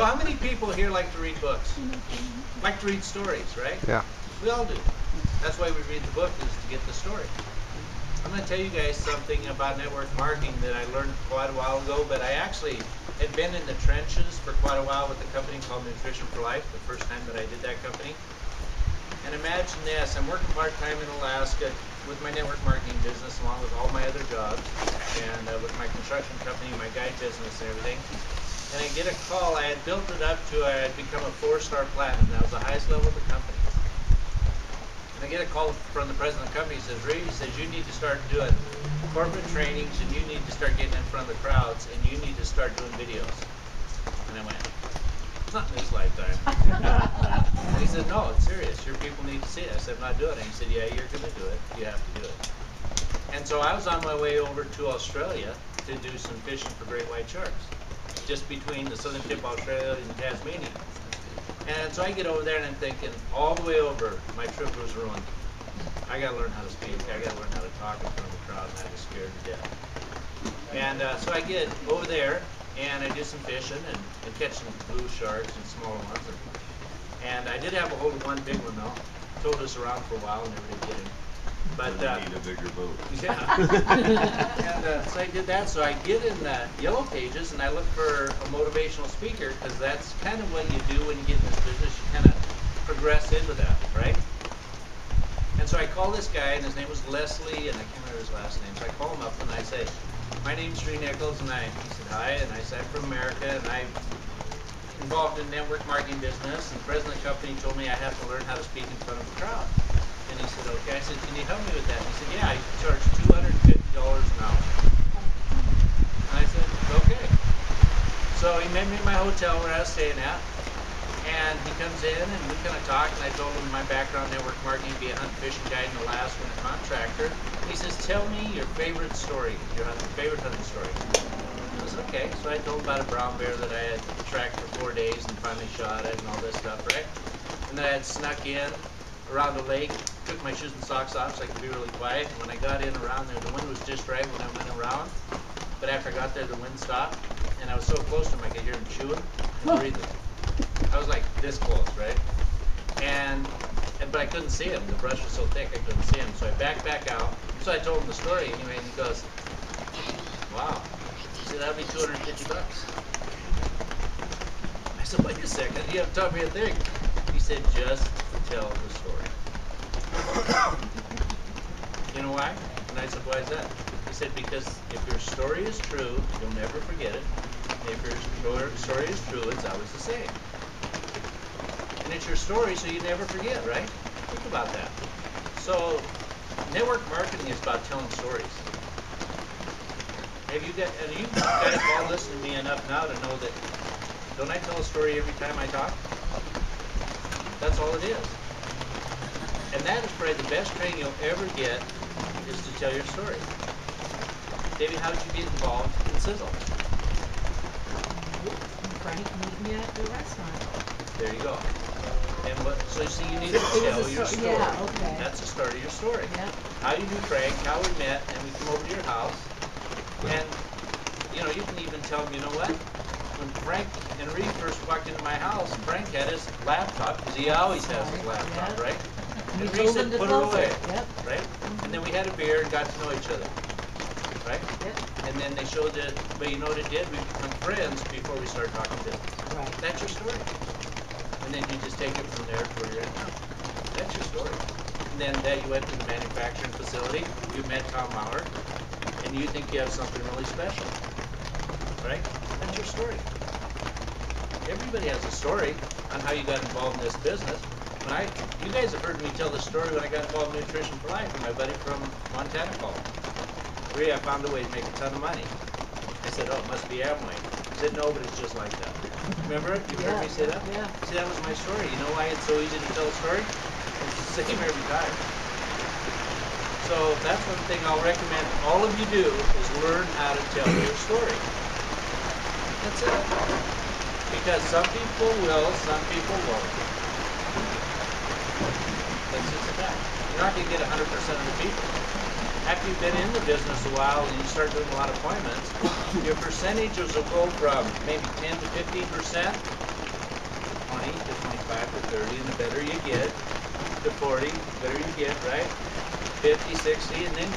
So how many people here like to read books? Like to read stories, right? Yeah. We all do. That's why we read the book, is to get the story. I'm going to tell you guys something about network marketing that I learned quite a while ago, but I actually had been in the trenches for quite a while with a company called Nutrition for Life, the first time that I did that company. And imagine this, I'm working part-time in Alaska with my network marketing business along with all my other jobs, and with my construction company, my guide business and everything. And I get a call. I had built it up to, I had become a 4-star platinum. That was the highest level of the company. And I get a call from the president of the company. He says, Ray, he says, you need to start doing corporate trainings, and you need to start getting in front of the crowds, and you need to start doing videos. And I went, not in this lifetime. And he said, no, it's serious. Your people need to see it. I said, I'm not doing it. He said, yeah, you're going to do it. You have to do it. And so I was on my way over to Australia to do some fishing for great white sharks, just between the southern tip of Australia and Tasmania. And so I get over there and I'm thinking, all the way over, my trip was ruined. I got to learn how to speak. I got to learn how to talk in front of the crowd, and I was scared to death. And so I get over there, and I did some fishing and catch some blue sharks and smaller ones. And I did have a hold of one big one, though. Towed us around for a while and never did get him. But need a bigger boat. Yeah. And so I did that. So I get in the Yellow Pages and I look for a motivational speaker, because that's kind of what you do when you get in this business. You kind of progress into that, right? And so I call this guy, and his name was Leslie, and I can't remember his last name. So I call him up and I say, my name's Rea Nichols, and he said, hi, and I said, I'm from America, and I'm involved in network marketing business, and the president of the company told me I have to learn how to speak in front of a crowd. And he said, okay. I said, can you help me with that? And he said, yeah, I charge $250 an hour. And I said, okay. So he met me in my hotel where I was staying at, and he comes in and we kind of talked, and I told him my background, network marketing, be a hunt fishing guide in Alaska and a contractor. He says, tell me your favorite story, your favorite hunting story. I said, okay. So I told him about a brown bear that I had tracked for 4 days and finally shot it and all this stuff, right? And then I had snuck in around the lake, took my shoes and socks off so I could be really quiet. And when I got in around there, the wind was just right when I went around. But after I got there, the wind stopped, and I was so close to him I could hear him chewing and breathing. I was like this close, right? But I couldn't see him. The brush was so thick I couldn't see him. So I backed back out. So I told him the story anyway, and he goes, wow. He said, that'd be $250. I said, wait a second, you haven't taught me a thing. He said, just tell the story. You know why? And I said, why is that? He said, because if your story is true, you'll never forget it. If your story is true, it's always the same. And it's your story, so you never forget, right? Think about that. So, network marketing is about telling stories. Have you guys all listened to me enough now to know that, don't I tell a story every time I talk? That's all it is. And that is probably the best training you'll ever get, is to tell your story. David, how did you get involved in Sizzle? Frank met me at the restaurant. There you go. And so you see, you need to tell your story. Yeah, okay. That's the start of your story. Yep. How you knew Frank, how we met, and we come over to your house. And, you know, you can even tell them, you know what? When Frank and Reed first walked into my house, Frank had his laptop, because he always has his laptop, right? And Reed said, put it away, right? And then we had a beer and got to know each other, right? Yep. And then they showed that, but you know what it did? We become friends before we start talking business. Right. That's your story. And then you just take it from there to where you're at now. That's your story. And then you went to the manufacturing facility, you met Tom Maurer, and you think you have something really special, right? That's your story. Everybody has a story on how you got involved in this business. You guys have heard me tell the story when I got involved in Nutrition for Life, and my buddy from Montana called. Rea, I found a way to make a ton of money. I said, oh, it must be Amway. He said, no, but it's just like that. Remember it? You've heard me say that? Yeah. See, that was my story. You know why it's so easy to tell a story? It's the same every time. So that's one thing I'll recommend all of you do, is learn how to tell your story. That's it. Because some people will, some people won't. That's just a fact. You're not going to get 100% of the people. After you've been in the business a while and you start doing a lot of appointments, your percentages will go from maybe 10 to 15% 30, and the better you get, to 40, the better you get, right? 50, 60, and then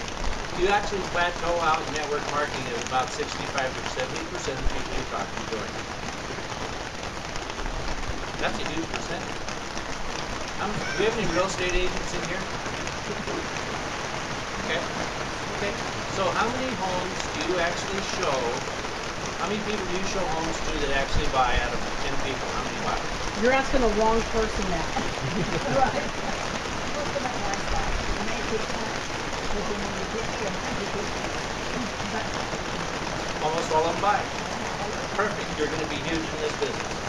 you actually plateau out in network marketing at about 65 to 70% of the people you talk to join. That's a huge percentage. Do we have any real estate agents in here? Okay. Okay. So how many homes do you actually show? How many people do you show homes to that actually buy out of 10 people? How many buy? You're asking the wrong person that. Right. Most of them like that. And they take that, but then when you get to 100 Almost all of them buy. Perfect. You're going to be huge in this business.